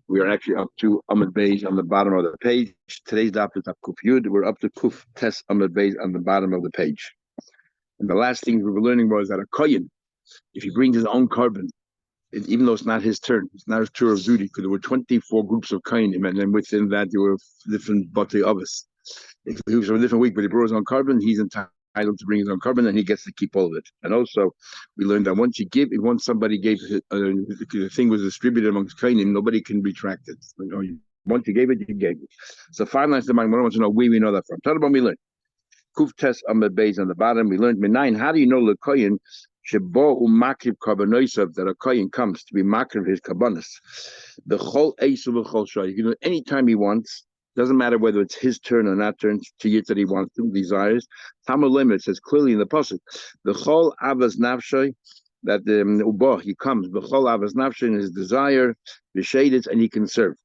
We are actually up to Amud Beis on the bottom of the page. Today's daf is up Kuf Yud. We're up to Kuf Tes Amud Beis on the bottom of the page. And the last thing we were learning was that a kohen, if he brings his own carbon, even though it's not his turn, it's not his tour of duty, because there were 24 groups of kohenim, and then within that there were different batei avos. If he was from a different week, but he brought his own carbon, he's entitled to bring his own carbon, and he gets to keep all of it. And also, we learned that once somebody gave the thing was distributed amongst kohenim, nobody can retract it. Once you gave it, you gave it. So five lines to my mother wants to know where we know that from. Tell about we learned. Kuf Tes Amud Beis on the bottom. We learned Minayin. How do you know the kohen shebo umakriv karbonosav, that a kohen comes to be makriv his karbonos? The chol eisu v'chol shah. You can do it anytime he wants. Doesn't matter whether it's his turn or not turn, to yit that he wants to, desires. Tamar limit says clearly in the pasuk, the chol avas nafshay, that the ubah he comes, the chol avas nafshay in his desire, the shaded, and he can serve.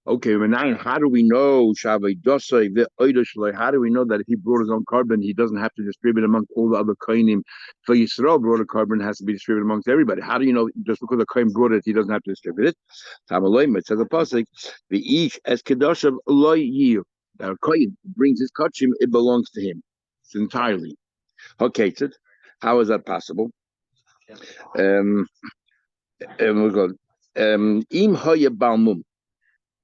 Okay, how do we know how do we know that if he brought his own carbon, he doesn't have to distribute amongst all the other kohenim? For Yisrael, brought a carbon has to be distributed amongst everybody. How do you know just because the kohen brought it, he doesn't have to distribute it? It says the pasuk, the ish as kedoshav loy yiv. That a kohen brings his kachim, it belongs to him. It's entirely. Okay, so how is that possible? We'll go. Im hoya balmum.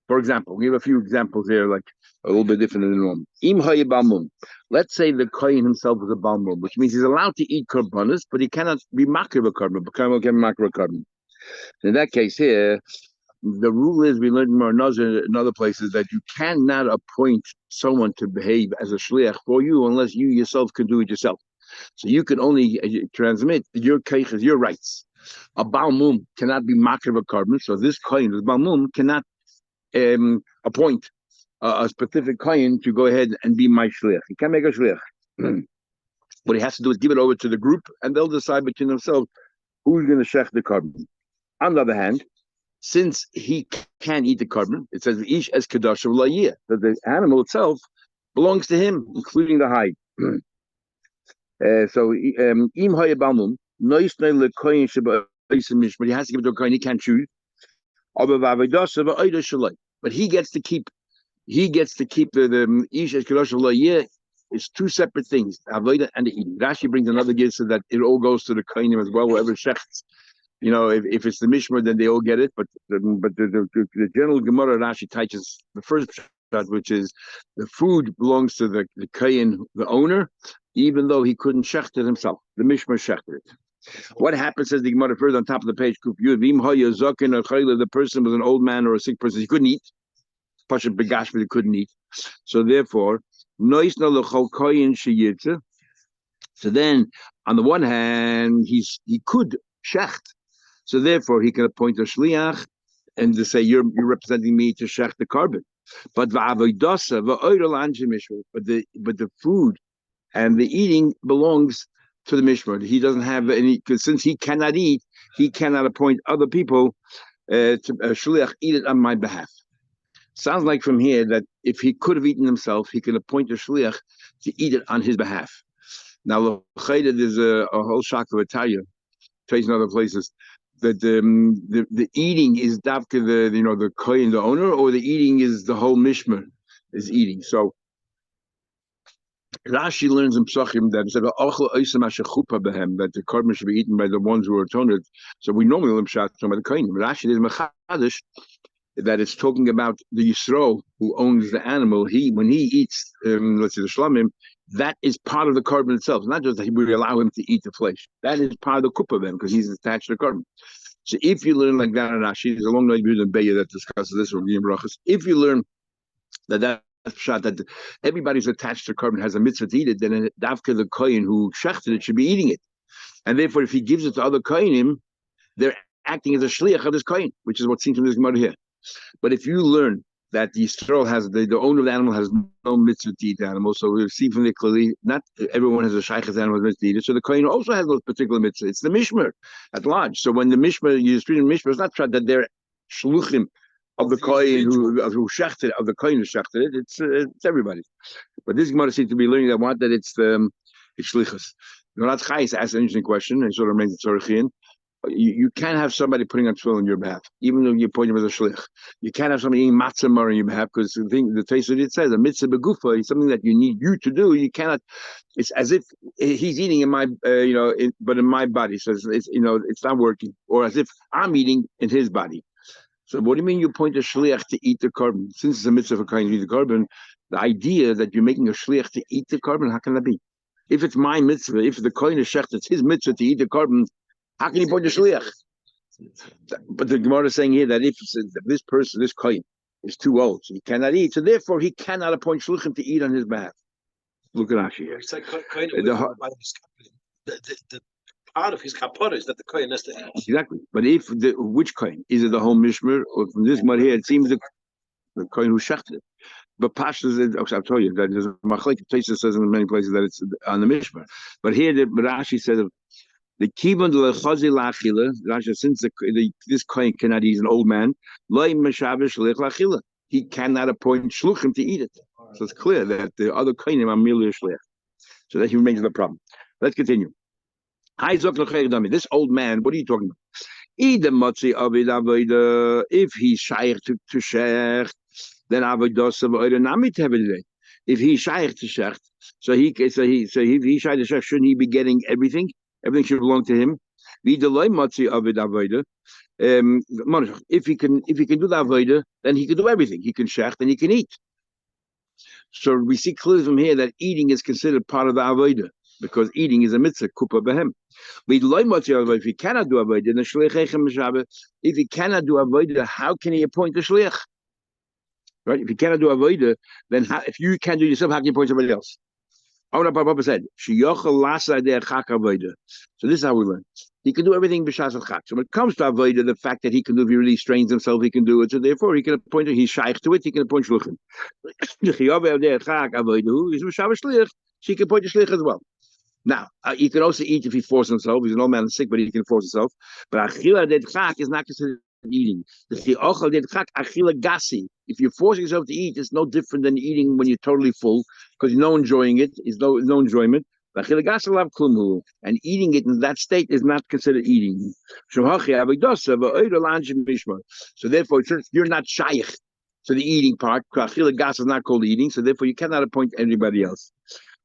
For example, we have a few examples here, like a little bit different than the norm. Im haye balmum. Let's say the kohen himself is a balmum, which means he's allowed to eat karbanos, but he cannot be makriv a carbon. In that case here, the rule is, we learned in other places, that you cannot appoint someone to behave as a shliach for you unless you yourself can do it yourself. So you can only transmit your keiches, your rights. A balmum cannot be makriv a carbon, so this kohen, this balmum, cannot appoint a specific kohen to go ahead and be my shliach. He can't make a shliach. What he has to do is give it over to the group, and they'll decide between themselves who's going to shech the carbon. On the other hand, since he can't eat the carbon, it says ish es kedash v'layeh, that the animal itself belongs to him, including the hide. So im haye balmum noisnei lekohen sheba mishmar, but he has to give it to a kohen. He can't choose. But he gets to keep the ish es kedash v'layeh. It's two separate things, the avodah and the eating. Rashi brings another gift so that it all goes to the kohenim as well, whoever shechts. If it's the mishmar, then they all get it. But the general Gemara Rashi teaches the first shot, which is the food belongs to the kohen, the owner, even though he couldn't shecht it himself. The mishmar shechted it. What happens, says the Gemara further on top of the page, the person was an old man or a sick person, he couldn't eat. Pasha begash, but he couldn't eat. So therefore, so then, on the one hand, he could shecht. So therefore, he can appoint a shliach and to say, you're representing me to shech the carbon. But the food and the eating belongs to the mishmar. He doesn't have any, because since he cannot eat, he cannot appoint other people to shliach eat it on my behalf. Sounds like from here that if he could have eaten himself, he could appoint a shliach to eat it on his behalf. Now, there's a whole shock of Italia, in other places, that the eating is dafka the kohen, the owner, or the eating is the whole mishmar is eating. So Rashi learns in Psachim that the carbon should be eaten by the ones who are atonement. So we normally learn pshat by the kohen. Rashi is mechadish that it's talking about the Yisro who owns the animal. When he eats, let's say the shlamim, that is part of the carbon itself. It's not just that we allow him to eat the flesh. That is part of the kuppah then, because he's attached to the carbon. So if you learn like that in Rashi, there's a long night in Beya that discusses this from Yom Brachas. If you learn that's shot that everybody's attached to the carbon has a mitzvah to eat it, then dafka the kohen who shechted it should be eating it. And therefore, if he gives it to other kohenim, they're acting as a shliach of this kohen, which is what seems from this Gemara here. But if you learn that the Yisrael has the owner of the animal has no mitzvah to eat the animal, so we see from the clearly not everyone has a shaykh's animal mitzvah to eat it. So the kohen also has those particular mitzvah. It's the mishmar at large. So when the mishmar you treat the mishmar, it's not that they're shluchim of the kohen who shechted of the kohen who shechted it. It's everybody. But this Gemara seems to be learning that it's shlichus. Norat Chayes asked an interesting question, and sort of makes it tzorichian. You can't have somebody putting on tefillin on your behalf, even though you point him as a shlich. You can't have somebody eating matzah on your behalf because the Tosfos it says a mitzvah begufa is something that you need you to do. You cannot. It's as if he's eating in my, but in my body. So it's not working, or as if I'm eating in his body. So what do you mean you point a shliach to eat the carbon? Since it's a mitzvah for kind to eat the carbon, the idea that you're making a shliach to eat the carbon, how can that be? If it's my mitzvah, if the kohen is shech, it's his mitzvah to eat the carbon, how can he point a shliach? But the Gemara is saying here that if this person, this kohen, is too old, so he cannot eat, so therefore he cannot appoint shluchim to eat on his behalf. Look at Rashi here. It's like the part of his kapara is that the kohen has to eat. Exactly. But if which kohen? Is it the whole mishmer, or from this mud here, it seems the kohen who shechted it. But Pashas, I'll tell you that there's a machlek. Tosfos says in many places that it's on the mishmer. But here, Rashi says the kibun de lechazi lachila. Rashi, since this kohen cannot eat, an old man, loy meshavish lechila. He cannot appoint shluchim to eat it. So it's clear that the other kohenim are merely a shliach. So that he remains the problem. Let's continue. This old man, what are you talking about? If he's shaykh to shech, then if he's shaykh to shech, so he shaykh to shech, shouldn't he be getting everything? Everything should belong to him. If he can do the avodah, then he can do everything. He can shech, then he can eat. So we see clearly from here that eating is considered part of the avodah, because eating is a mitzvah, kupa behem. If he cannot do avodah, if he cannot do avodah, how can he appoint a shliach? Right? If he cannot do avodah, then if you can't do it yourself, how can you appoint somebody else? Papa said, so this is how we learn. He can do everything b'shas al chak. So when it comes to avodah, the fact that he can do, if he really strains himself, he can do it. So therefore, he can appoint it. He's shaykh to it. He can appoint shluchim. He's she can appoint a shlich as well. Now, he can also eat if he forces himself. He's an old man and sick, but he can force himself. But achila de chak is not considered eating. If you're forcing yourself to eat, it's no different than eating when you're totally full, because you're not enjoying it. It's no enjoyment. And eating it in that state is not considered eating. So therefore, you're not shaykh to the eating part. Achila gas is not called eating, so therefore you cannot appoint anybody else.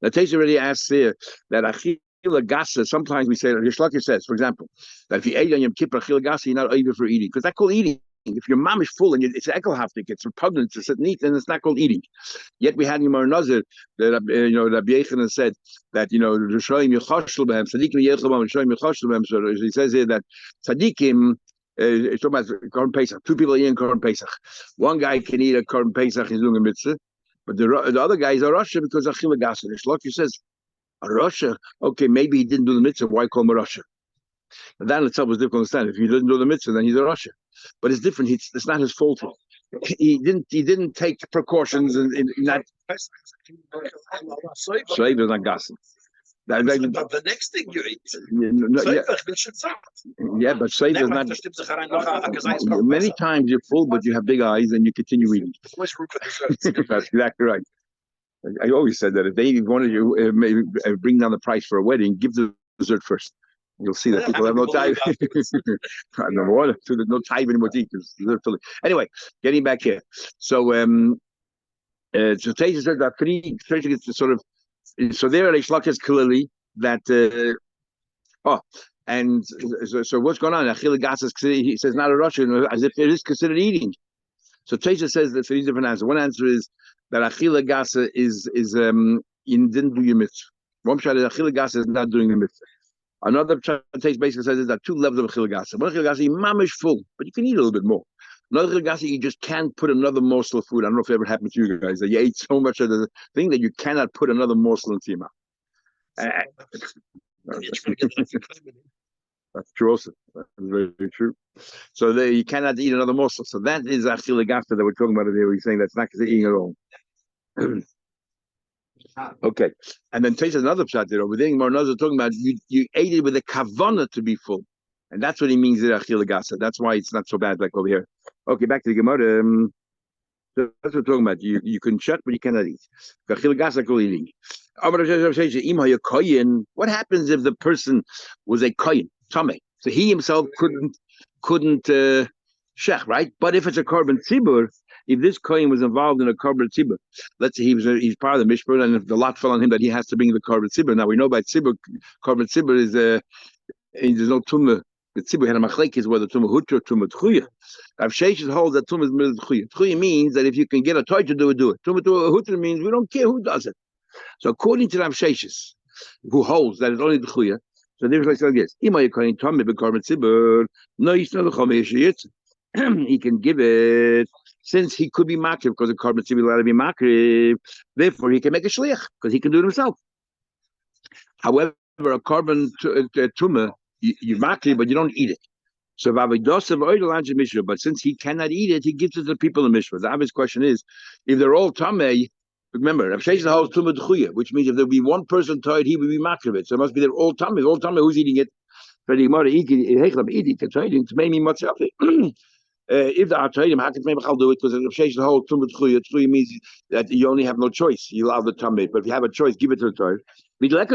The Tosfos already asks here that achila gasa. Sometimes we say, Rishlaki says, for example, that if you ate on Yom Kippur achila gasa, you're not over for eating, because that's called eating. If your mom is full and it's ekelhaftik, it's repugnant to sit and eat, then it's not called eating. Yet we had Yomar Nazir that Rabbi Yechanan said that Rishoyim Yechoshel Behem Tzadikim Yechelbam Rishoyim Yechoshel Behem. So he says here that Tzadikim. It's talking about Korban Pesach. Two people eating Korban Pesach. One guy can eat a Korban Pesach, he's doing a mitzvah. But the other guy is a Rasha because Achila Gasa. Shloki says, a Rasha, okay, maybe he didn't do the mitzvah, why call him a Rasha? And that in itself was difficult to understand. If he didn't do the mitzvah, then he's a Rasha. But it's different. It's not his fault. He didn't take precautions in that. Shleiv is not Gasa. But the next thing you eat, but Shleiv is not. Many times you're full, but you have big eyes and you continue eating. That's exactly right. I always said that if they wanted you bring down the price for a wedding, give the dessert first. You'll see that people have no time. Number one, there's no time anymore to eat. Anyway, getting back here. So, so Tosfos said that it's sort of. So there, Reish is clearly that. And so what's going on? Achila gas is considered. He says not a Russian, as if it is considered eating. So Tosfos says that three different answers. One answer is that achila gasa is you didn't do your mitzvah. One shot is achila gasa is not doing the mitzvah. Another Tosfos basically says that two levels of achila gasa. One achila gasa you mamish full, but you can eat a little bit more. Another achila gasa you just can't put another morsel of food. I don't know if it ever happened to you guys that you ate so much of the thing that you cannot put another morsel into your mouth. That's true also. That's very, very true. So there you cannot eat another morsel. So that is achila gasa that we're talking about here. We're saying that's not because eating at all. Okay, and then Tosfos another pshat there over there. Marnaz talking about you ate it with a kavana to be full, and that's what he means in achila gasa. That's why it's not so bad like over here. Okay, back to the Gemara. So that's what we're talking about. You can shut, but you cannot eat. Achila gasa called eating. What happens if the person was a kohen, tame? So he himself couldn't shech, right? But if it's a korban tzibur, if this kohen was involved in a korban tzibur, let's say he's part of the mishpah, and if the lot fell on him that he has to bring the korban tzibur. Now we know by tzibur, korban tzibur is there's no tumah. The tzibur had a machlekes whether tumah hutra or tumah tchuya. Rav Sheshes holds that tumah is middle tchuya. Tchuya means that if you can get a toy to do it, do it. Tumah hutra means we don't care who does it. So according to Rav Sheshes, who holds that it's only the tchuya, so there's like this: Imay kohen tumah bekorban tzibur, no yisna lechomesh yitz. He can give it since he could be makriv because the korban tzibur allowed to be makriv. Therefore, he can make a shliach because he can do it himself. However, a korban tumah you makriv, but you don't eat it. So, but since he cannot eat it, he gives it to the people in the mishpah. The obvious question is, if they're all tamei, remember, Rav Sheshes holds tumah d'chuya, which means if there be one person tired, he would be makriv it. So it must be they're all tamei. All tamei, who's eating it? If the Atayim, how can maybe I'll do it? Because Rav Sheshes holds tumah d'chuya. D'chuya means that you only have no choice. You allow the tamei, but if you have a choice, give it to the tired. How can you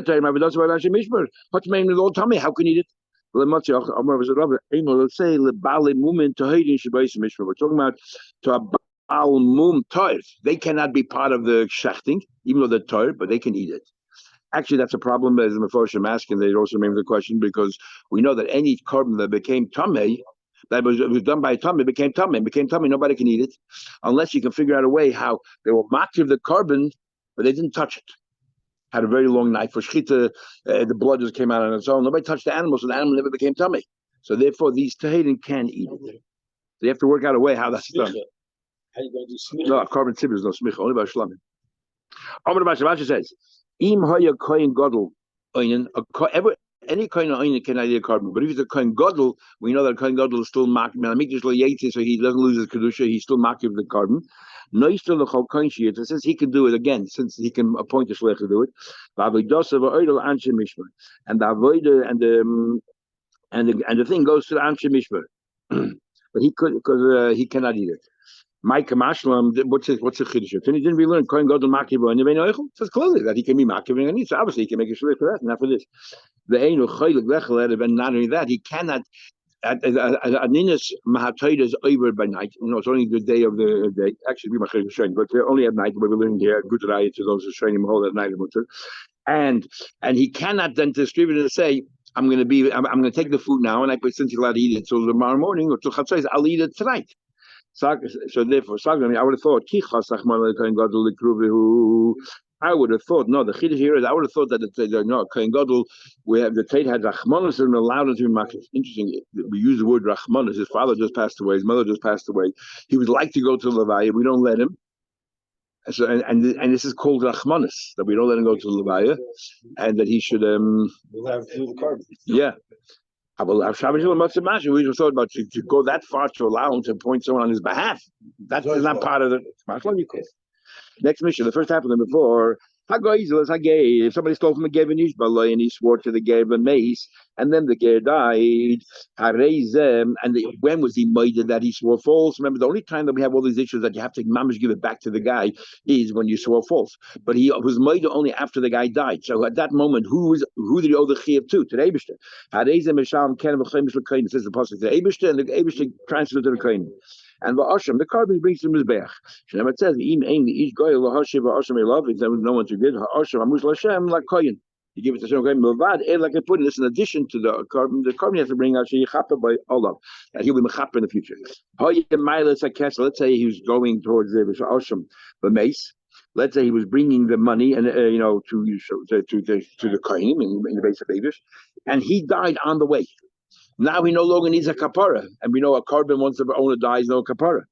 eat it? Let's say we're talking about to a Baal Mum Toiv. They cannot be part of the shechting, even though they're Toiv, but they can eat it. Actually, that's a problem, as the Meforshim asking. They also made the question because we know that any korban that became tamei, that was done by a tamei, became tamei. Nobody can eat it unless you can figure out a way how they will makriv the korban, but they didn't touch it. Had a very long night for shchita. The blood just came out on its own. Nobody touched the animal, so the animal never became tummy. So therefore, these tehidim can eat it. So you have to work out a way how that's done. How you going to do smicha? No, korban tzibur is no smicha, only by shlamim. Amar Basha says, "Im haya kohen gadol oinen, any kohen oinen can eat a korban. But if it's a kohen gadol, we know that kohen gadol is still makir. So he doesn't lose his kedusha. He's still makir of the korban. No, he's still the chol kohen shiyat. Since he can do it again, since he can appoint a shliach to do it, and the avodah and the thing goes to the anshe mishmar. But he could because he cannot eat it. Mike Mashlam, what's the chiddush? Didn't we learn kohen gadol makir and nevein oichel? It says clearly that he can be makir and eat. So obviously he can make a shliach for that, not for this. The einu chaylik lechel, and not only that, he cannot. Aninas Mahatoid is over by night. It's only the day of the day. Actually, we must train, but only at night. We're learning here good raya to those who train him whole at night. And he cannot then distribute it and say, I'm going to take the food now, and since he's allowed to eat it till tomorrow morning or till chatzos, I'll eat it tonight. So therefore, I would have thought I would have thought, no, the chiddush here is, I would have thought that no, Kohen Gadol, we have the Tate had Rachmanis and allowed him to be makriv. Interesting, we use the word Rachmanis. His father just passed away, his mother just passed away. He would like to go to Levaya, we don't let him. So and this is called Rachmanis, that we don't let him go to Levaya, and that he should We'll have to do the korban. Yeah. We just thought about to go that far to allow him to appoint someone on his behalf. That's not part of the next mission. The first happened before. If somebody stole from a Gev and he swore to the Gev and mace, and then the Gev died, when was he made that he swore false? Remember, the only time that we have all these issues that you have to mamish give it back to the guy is when you swore false. But he was made only after the guy died. So at that moment, who did he owe the Chiyuv to? To the Eibishter. It says the pasuk to the Eibishter, and the Eibishter transferred to the Kohen. And the carbon brings to Mizbeach. It says, each guy if there was no one to give, you give it to Shem. Like I put in this in addition to the carbon has to bring out by Allah, that he'll be mechaper in the future. Let's say he was going towards the mace. Let's say he was bringing the money and to the Kohen in the base of David, and he died on the way. Now he no longer needs a kapara, and we know a carbon once the owner dies, no kapara.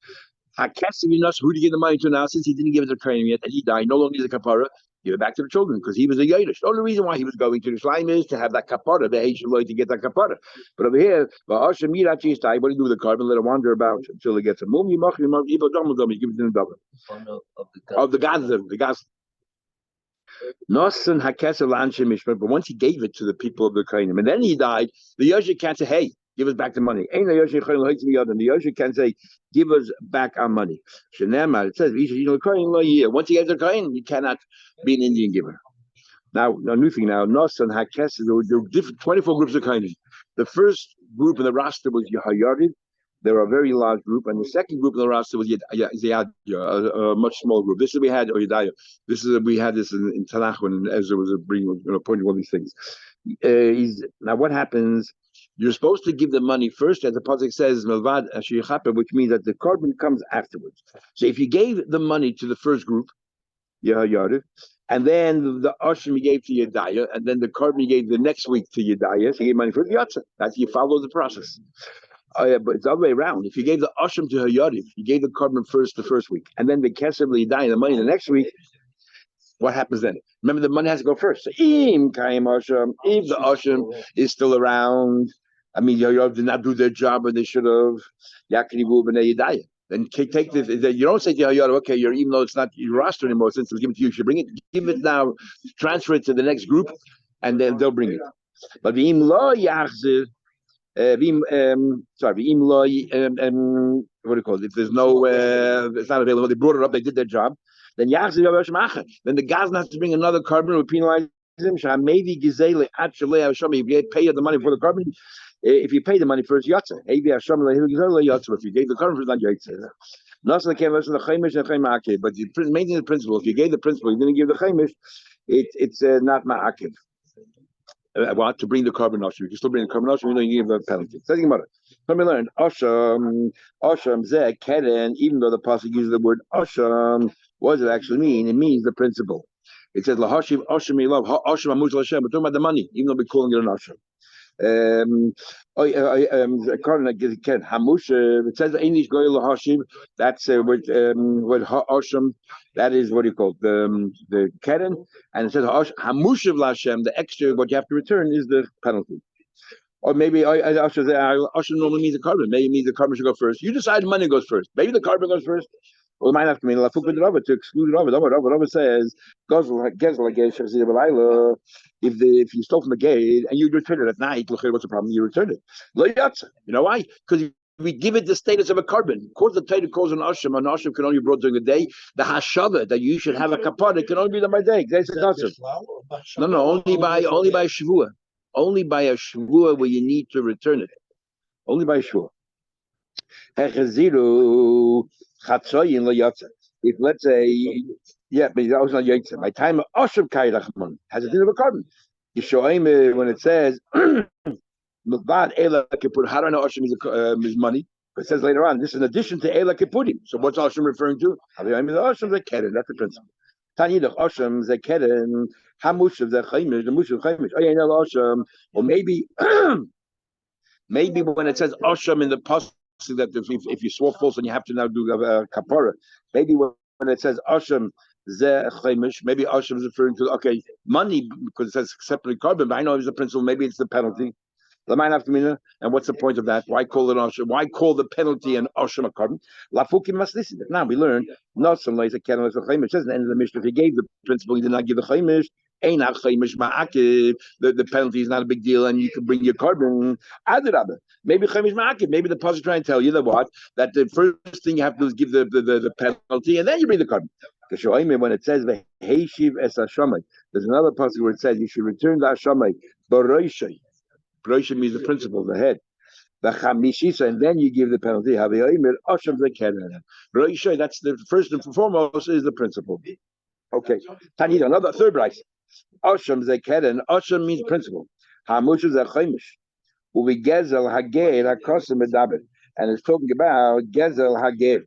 Who to give the money to now, since he didn't give it to Kohen yet, and he died, no longer needs a kapara. Give it back to the children because he was a Yiddish. The only reason why he was going to the Shlaim is to have that kapara, the H to get that kapara. But over here, what do you do with the carbon? Let it wander about until it gets a mum. You give it to the double of the gas. Nosan hakesel anshe mishpat, but once he gave it to the people of the Kohanim, and then he died, the Yoshi can't say, "Hey, give us back the money." Ain't the Yoshi the Yoshi can't say, "Give us back our money." It says, once he gave the Kohen, he cannot be an Indian giver. Now, new thing now, Nosan hakesel, there were different 24 groups of Kohanim. The first group in the roster was Yehoyariv. They were a very large group, and the second group in the roster was Ziyadya, a much smaller group. This is we had Oyedaya. We had this in Tanakh when Ezra was pointing one of these things. Now what happens? You're supposed to give the money first, as the pasuk says, Melvad Ashiyachapa, which means that the carbon comes afterwards. So if you gave the money to the first group, Yehoyariv, and then the Ashim you gave to Yedaya, and then the carbon you gave the next week to Yedaya, so you gave money for the Yatza. That's you follow the process. But it's the other way around. If you gave the Ashim to Hayariv, you gave the carbon first the first week, and then the Kesef Yedaya, the money the next week, what happens then? Remember, the money has to go first. So, if the Ashim is still around, I mean, Yayov did not do their job, and they should have. Yakrivu b'nei Yedaya. Then take this. You don't say to Yayov, okay, even though it's not your roster anymore, since it's given to you, you should bring it. Give it now, transfer it to the next group, and then they'll bring it. But the lo yachzir. What do you call it? If there's no, it's not available. They brought it up. They did their job. Then the Gazan has to bring another carbon who penalize him. Maybe if you pay the money for the carbon, if you pay the money first, yatsa. If you gave the carbon first, not yatsa. But you maintain the principle. If you gave the principle, you didn't give the chaimish. It's not ma'akiv. What to bring the carbon asham? You can still bring the carbon asham. You give a penalty. So let me learn asham zeh keren. Even though the pasuk uses the word asham, what does it actually mean? It means the principle. It says lahashiv asham ilav asham amush l'Hashem. We're talking about the money, even though we're calling it an asham. It says English goy lahashiv. That's what asham. That is what you call the keren, and it says hamushiv l'Hashem. The extra what you have to return is the penalty. Or maybe asham normally means the carbon. Maybe it means the carbon should go first. You decide money goes first. Maybe the carbon goes first. Well, it might have to mean to exclude Rava. Rava says if you stole from the gate and you return it at night, what's the problem? You return it. You know why? Because we give it the status of a carbon. Of course, the Torah calls an asham can only be brought during the day. The hashava that you should have a kapara can only be done by day. No, only by shavua. Only by a shavua where you need to return it. Only by a shavua. If let's say, but that was not yotze. My time of asham kayrachman has a din of a carbon. You show him when it says Mukbad Ela Kippur. How do I know Asham is money? It says later on, this is in addition to Ela Kippurim. So what's Asham referring to? Asham Zekeren. That's the principle. Tanidach Asham Zekeren. Hamush of the Chaimish. The Mush of Chaimish. Asham. Or maybe when it says Asham in the pasuk that if you swore false and you have to now do kapara. Maybe when it says Asham. Maybe Asham is referring to money because it says separate carbon, but I know it's the principle. Maybe it's the penalty. And what's the point of that? Why call it Asham? Why call the penalty an Asham a carbon? Lafukim must listen. Now we learn not some lays a canon of chaimish. It says at the end of the Mishnah, if he gave the principle, he did not give the chaimish. The penalty is not a big deal, and you can bring your carbon. Maybe chaimish ma'akiv. Maybe the pasuk trying to tell you that the first thing you have to do is give the penalty, and then you bring the carbon. When it says there's another passage where it says you should return the ashamay baroishay. Baroishay means the principle, the head. The chamishisa, and then you give the penalty. Baroishay, that's the first and foremost is the principle. Okay. Tanita, another third price. Asham zekeren. Asham means principle. Hamush is a chaimish. Uvi gezel hager hakosim medabed, and it's talking about gezel hager.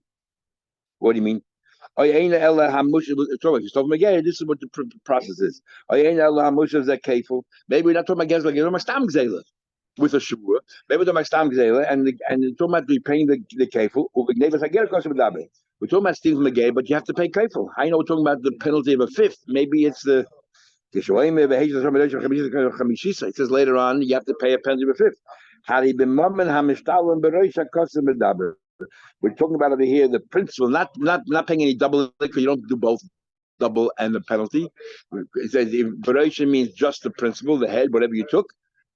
What do you mean? This is what the process is. Maybe we're not talking about Gezla, we're talking about with a shuvah. Maybe we're talking about Stam Gzela, and talking about repaying the kefil. We're talking about stealing from the gate, but you have to pay kefil. I know we're talking about the penalty of a fifth. Maybe it's the. It says later on you have to pay a penalty of a fifth. We're talking about over here the principle, not paying any double because you don't do both double and the penalty. It says Bereisha means just the principle, the head, whatever you took,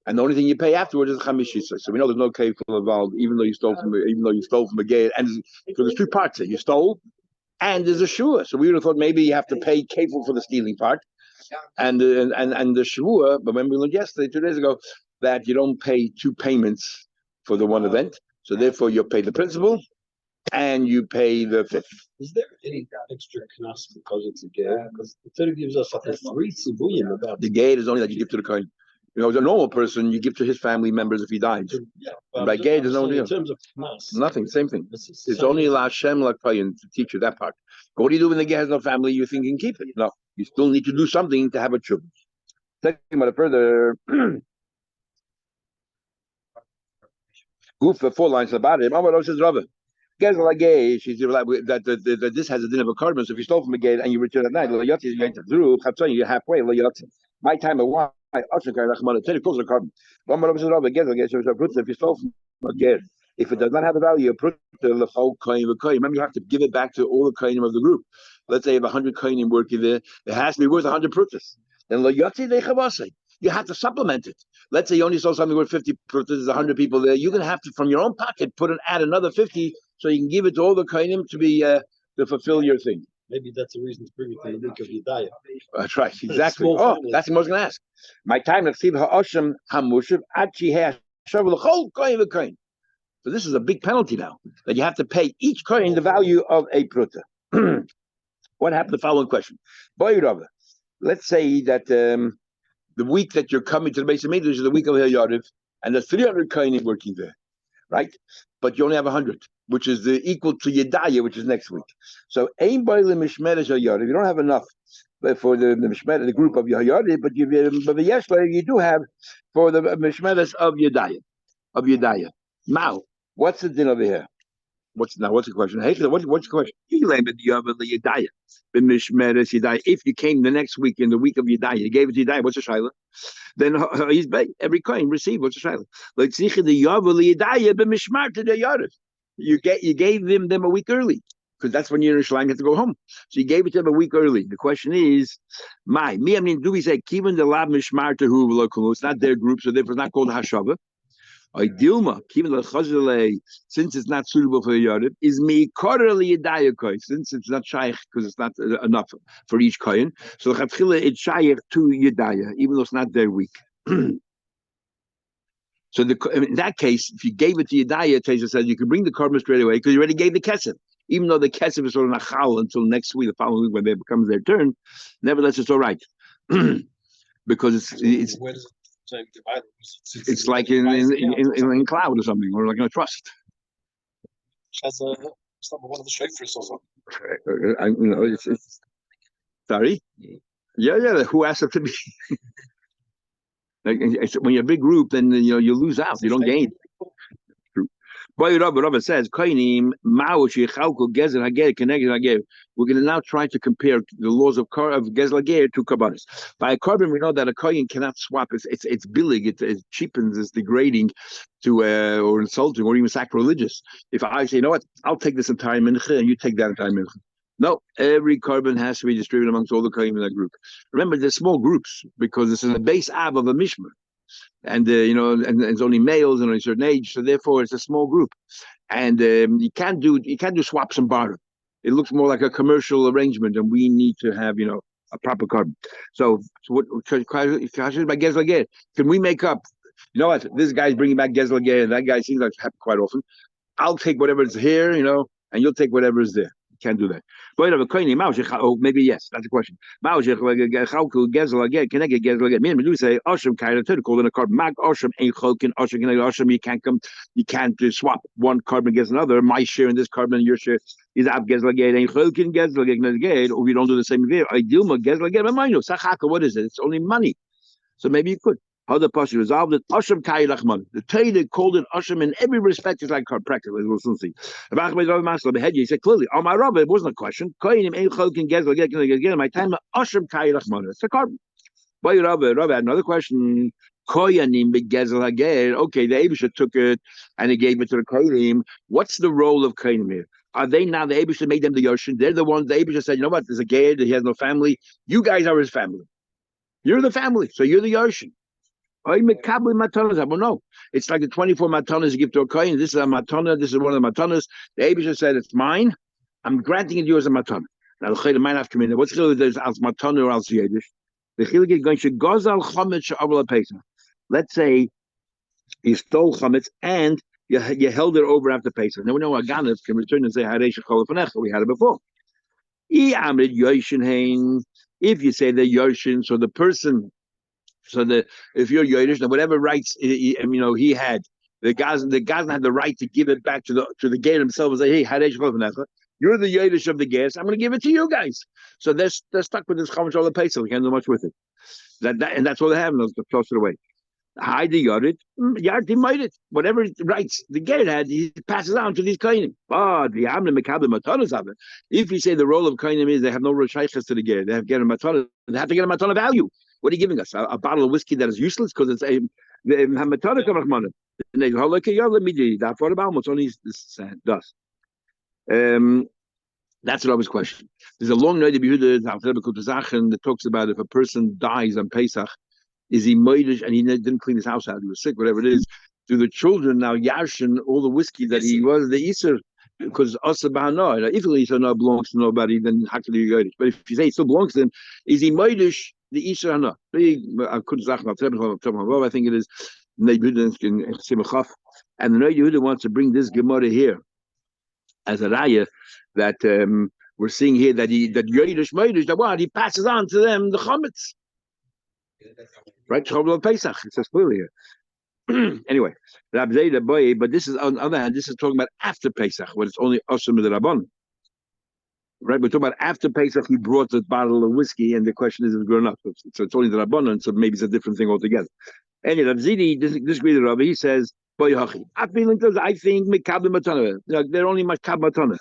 and the only thing you pay afterwards is chamishisa. So we know there's no kefil involved, even though you stole from a gate, and because there's two parts here. You stole, and there's a shua. So we would have thought maybe you have to pay kefil for the stealing part, and the shua. But when we learned yesterday, 2 days ago, that you don't pay two payments for the one event. So therefore, you pay the principal and you pay the fifth. Is there any extra knas because it's a ger? Because the Torah gives us like a three tzibuyim about the gate is only that you give to the kohen. You know, as a normal person, you give to his family members if he dies. Yeah, and by gate, there's no deal. In terms of knas, nothing, same thing. It's only La Hashem La Kohen to teach you that part. But what do you do when the gate has no family? You think you can keep it? No, you still need to do something to have a children. Taking about it further. Goof for 4 lines about it. Mama says Rava. That this has a din of a carbon. So if you stole from a gate and you return at night, you're halfway. My time of why take close to the carbon. If you stole from a gate, if it does not have a value, remember you have to give it back to all the kohenim of the group. Let's say you have 100 kohenim working there, it has to be worth 100 prutas. Then you have to supplement it. Let's say you only sold something worth 50 prutas, there's 100 people there. You're going to have to, from your own pocket, add another 50 so you can give it to all the kohenim to be to fulfill your thing. Maybe that's the reason to bring it to the week of Yedaya. That's right, exactly. That's what I was going to ask. My time to see ha'osham hamushav achi ha'shav l'chol kohen v'kohen. So this is a big penalty now that you have to pay each kohen the value of a pruta. What happened? The following question: let's say that the week that you're coming to the base of Midrash is the week of Yariv, and there's 300 kohenim working there, right? But you only have 100, which is the equal to Yedaya, which is next week. So ein boile mishmeres Yariv. You don't have enough for the mishmeres, the group of Yariv, but you do have for the mishmeres of Yedaya. Now, what's the din over here? What's the question? Hey, what's the question? If you came the next week in the week of Yedaya, you gave it to Yedaya, what's the shaila? Then he's paid. Every coin received, what's the shaila? Like you gave them a week early, because that's when you're in Yerushalayim, you have to go home. So you gave it to them a week early. The question is, do we say Kivan the Lab Mishmar to who? It's not their group, so therefore it's not called Hashava. Dilma, since it's not suitable for the Yarib, is me quarterly Yedaya coin, since it's not shaykh because it's not enough for each coin. So it's shaykh to Yedaya, even though it's not their week. So in that case, if you gave it to Yedaya, Tesha says you can bring the carbon straight away because you already gave the kesef. Even though the kesef is sort of nachal until next week, the following week when it becomes their turn, nevertheless it's all right because it's. It's like in cloud or something, or like in a trust. As one of the shayfers or something. It's sorry. Yeah. Who asked it to be? When you're a big group, then you lose out. You don't gain. True. Rabbi says, we're going to now try to compare the laws of Gezel Ger to Kabbanis. By a carbon, we know that a kohen cannot swap. It's billig. It cheapens. It's degrading to or insulting or even sacrilegious. If I say, you know what, I'll take this entire mincha and you take that entire mincha. No, every carbon has to be distributed amongst all the kohen in that group. Remember, they're small groups because it's in the base av of a mishmar. And and it's only males and a certain age, so therefore it's a small group, and you can't do swaps and barter. It looks more like a commercial arrangement, and we need to have a proper carbon. So what by Gezel Ger? Can we make up? You know what? This guy's bringing back Gezel Ger, and that guy seems like happen quite often. I'll take whatever is here, and you'll take whatever is there. Can't do that. Oh, maybe yes. That's the question. We say called in a carbon. You can't come. You can't swap one carbon against another. My share in this carbon, your share is ab Gezel Ger. Or we don't do the same here. What is it? It's only money. So maybe you could. How the Pasha resolved it? Asham Kai Rachman. The Torah called it Asham in every respect. It's like practically. We'll soon see. He said clearly, on my rabbi, it wasn't a question. My time, Asham Kai Rachman. It's a carbon. Boy, Rabbi had another question. Koyanim begezel hager. Okay, the Abisha took it and he gave it to the Koyanim. What's the role of Koyanim here? Are they now the Abisha made them the Yoshin? They're the ones the Abisha said, you know what? There's a ger. He has no family. You guys are his family. You're the family, so you're the Yoshin. No, it's like the 24 matanas you give to a kohen. This is a matana. This is one of the matanas. The Abisha said it's mine. I'm granting it to you as a matana. Now the chayim might have come in. What's the there's as matana or as yedish? The chilik is going to gozal chomet she'avla pesach. Let's say You stole chametz and you held it over after Pesach. Now we know Aganav can return and say Haresh Cholafanecha. We had it before. If you say the Yoshin, so the person, if you're Yodish, whatever rights he had, the Gazan had the right to give it back to the gate himself and say, hey, Haresh Cholafanecha, you're the Yodish of the gas. I'm going to give it to you guys. So they're stuck with this chametz all Pesach. We can't do much with it. And that's all they have. They'll toss it away. Hide the Yorid, Yard might it. Whatever rights the Gerd had, he passes on to these Kainim. But the Amna Mekabel Matanas of it. If you say the role of Kainim is they have no Roshaychas to the Gerd, they have Gerd Matana, they have to get a Matana value. What are you giving us? A bottle of whiskey that is useless because it's a Matana Kamachmana. And they go, okay, let me do that for about what's only this dust. That's what I was questioning. There's a long night of Yehuda that talks about if a person dies on Pesach. Is he moidish and he didn't clean his house out? He was sick, whatever it is. Do the children now yarshin all the whiskey that he was the Easter? Because Asa Bahana, if the Easter not belongs to nobody, then how can you go? But if you say it still belongs to him, is he moidish the Easter or not? I think it is. And the Yehuda wants to bring this Gemara here as a raya that we're seeing here that Yodish moidish that what he passes on to them the chametz. Right, Chol Pesach. It says clearly here. Anyway, but this is on the other hand, this is talking about after Pesach, when it's only Osam the Rabban. Right, we're talking about after Pesach. He brought the bottle of whiskey, and the question is good enough. So it's only the Rabbanon, so maybe it's a different thing altogether. Anyway, Rabzidi disagrees with Rabbi. He says, "Boy hachi, I think mikabel matana. They're only makab matana.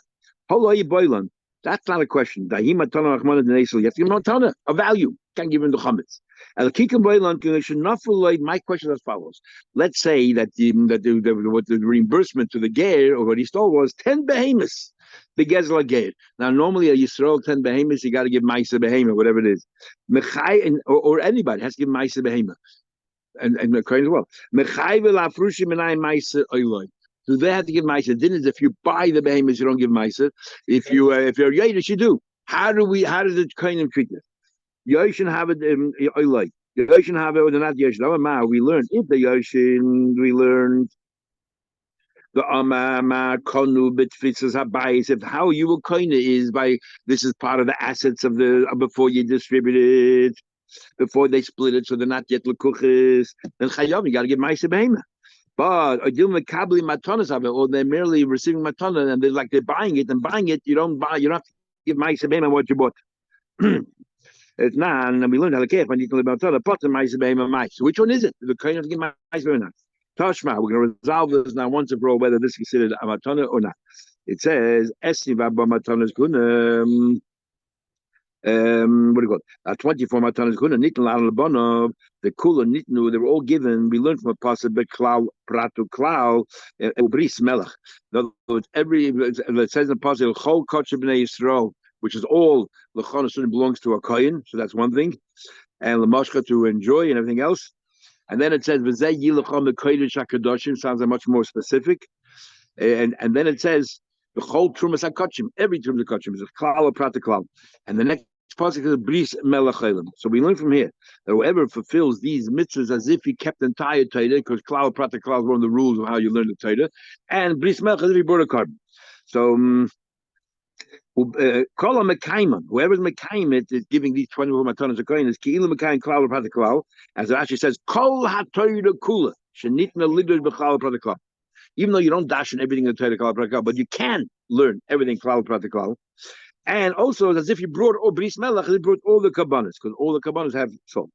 Holoi boilan. That's not a question. Dahi matana achmana denesel. You have to give him matana, a value. Can't give him the chametz. And the kikam boilan should not follow. My question is as follows: let's say that the reimbursement to the ger or what he stole was 10 behemoths. The gezla ger. Now normally a Yisrael 10 behemoths you got to give ma'aser behemoth, whatever it is. Mechai or anybody has to give ma'aser behemoth. And the coin as well. Do they have to give ma'aser? Then is if you buy the behemoths, you don't give ma'aser. If you're Yiddish, you do. How does the coin treat this? Yoshin have it oilay. Yoshin have it or not Yoshin. We learned if the Yoshin, we learned the konu bitfitzas habayis. If how you will coin it is by this is part of the assets of before you distribute it. Before they split it, so they're not yet lekuches. Then chayam, you got to give ma'aser behema. But makabli matanas of it, or they're merely receiving matana, and they're buying it, and buying it, you don't have to give ma'aser behema what you bought. It's not, and we learned how to care when you can live matana, but the ma'aser behema ma'aser. So which one is it? The kind of give ma'aser behema. Tashma, we're going to resolve this now once and for all whether this is considered a matana or not. It says esniva b'matanas kunam. What do you call it? 24 matanas kuna nitnu al lebanav the kula nitnu they were all given. We learned from a pasuk beklal pratu klal ubris melach. In other words, it says in the pasuk chol kachim bnei Yisrael, which is all lechon belongs to a kohen, so that's one thing, and lemashcha to enjoy and everything else. And then it says v'zeh yilacham the kodesh hakadoshim sounds like much more specific, and then it says the whole trumas hakachim, every trumas hakachim is a klal pratu klal, and the next pasuk is bris melach. So we learn from here that whoever fulfills these mitzvahs as if he kept the entire Torah, because klal prata klal is one of the rules of how you learn the Torah, and bris melach as if he brought a carbon. So kol mekayim, whoever's mekayim it is giving these 24 matanas of kohen is ki'ilu mekayim klal prata klal, as it actually says kol haTorah kula shenitna lidus b'klal prata klal. Even though you don't dash in everything in the Torah klal prata klal, but you can learn everything klal prata klal. And also, as if you brought all bris melach, you brought all the kabbanas, because all the kabbanas have salt.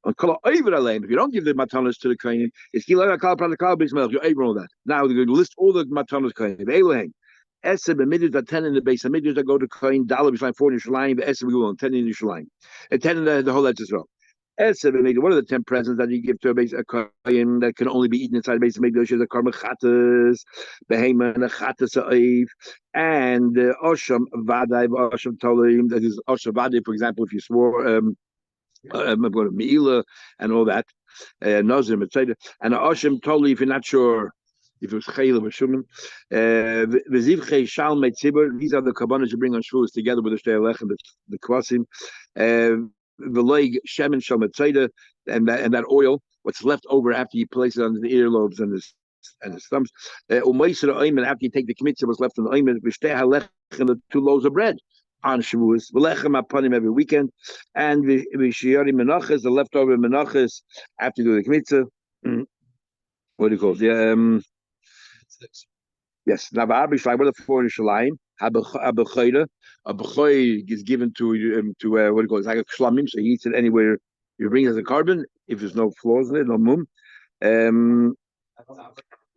If you don't give the matanas to the kohen, it's you're able all that. Now we're going to list all the matanas kohen. Elohim, Eseb and Midrash are 10 in the base. And Midrash that go to kohen, Dalab is like 4 in Yerushalayim, but Eseb we go on 10 in Yerushalayim, and 10 in the whole Eretz Yisrael. Eseb and Midrash, what are the 10 presents that you give to a kohen that can only be eaten inside the base of Midrash? Is a karma chatas, behema and a chatas ha'if. And Osham Vadai, Osham Tolim, that is Osham Vadai, for example, if you swore Meila and all that, Nazim, etc. And Osham Toli, if you're not sure if it was Chayil or Shuman, Vizivche Shal Metzibur, these are the kabbanas you bring on Shavuos together with the Shtei Alech and the Kvasim, Veloig Shemen Shal Metzida, and that oil. what's left over after you place it under the earlobes and the thumbs. After you take the kmitza, what's left in the oimen, the 2 loaves of bread on Shavuos, v'lechem apanim every weekend, and v'shiyari menachas, the leftover menachas after you do the kmitza. What do you call it? Yeah, yes. Now, what are the 4 in Shalayim? A b'choy is given to what do you call it? It's like a shlamim, so he eats it anywhere you bring it as a carbon, if there's no flaws in it, no mum.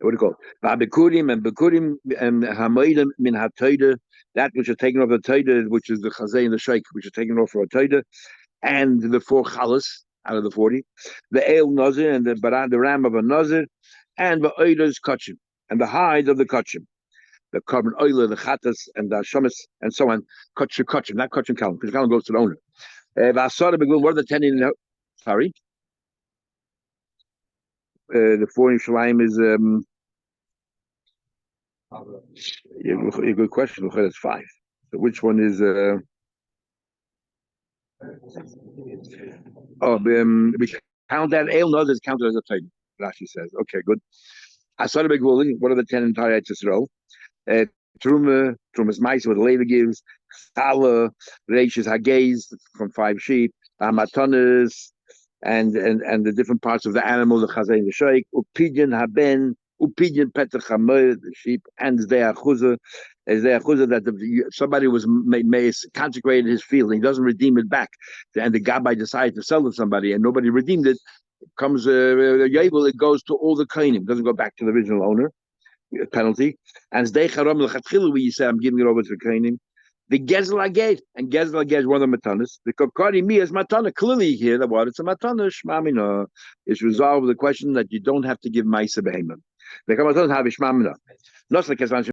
What do you call it? Bikurim and hamaydim min hatoida, that which are taken off the toida, which is the chazay and the sheikh, which are taken off for a toida, and the 4 chalas out of the 40, the ale nazir and the ram of a nazir, and the oida's kachim, and the hide of the kachim, the carbon oil, the chatas, and the shamas, and so on. Kachim, not kachim kalam, because kalam goes to the owner. What are the 10 in? Sorry. The 4 in Shalayim is a good question. It's 5. So which one is we count that ale nose is counted as a title. Rashi says. Okay, good. Asada beguli. What are the 10 entire Yisrael? Trumas mice, what the Levi gives. Chala, Reishis Hagez from 5 sheep. Amatonas, and the different parts of the animal, the chazay and the sheikh. Upidyan haben, upidyan petach hamoy, the sheep, and the achuzah. Is the achuzah that somebody may consecrate his field, and he doesn't redeem it back, and the gabbai decides to sell to somebody, and nobody redeemed it. Comes Yabel, it goes to all the kainim, doesn't go back to the original owner. Penalty. And zdei charam lechatchilu, we say I'm giving it over to the kainim. The gezel aged, and gezel aged one of the matanas. The kokari mi is matana. Clearly here, the what it's a matana shmamina is resolved the question that you don't have to give ma'isa behemah. The kamaton have shmamina. Not like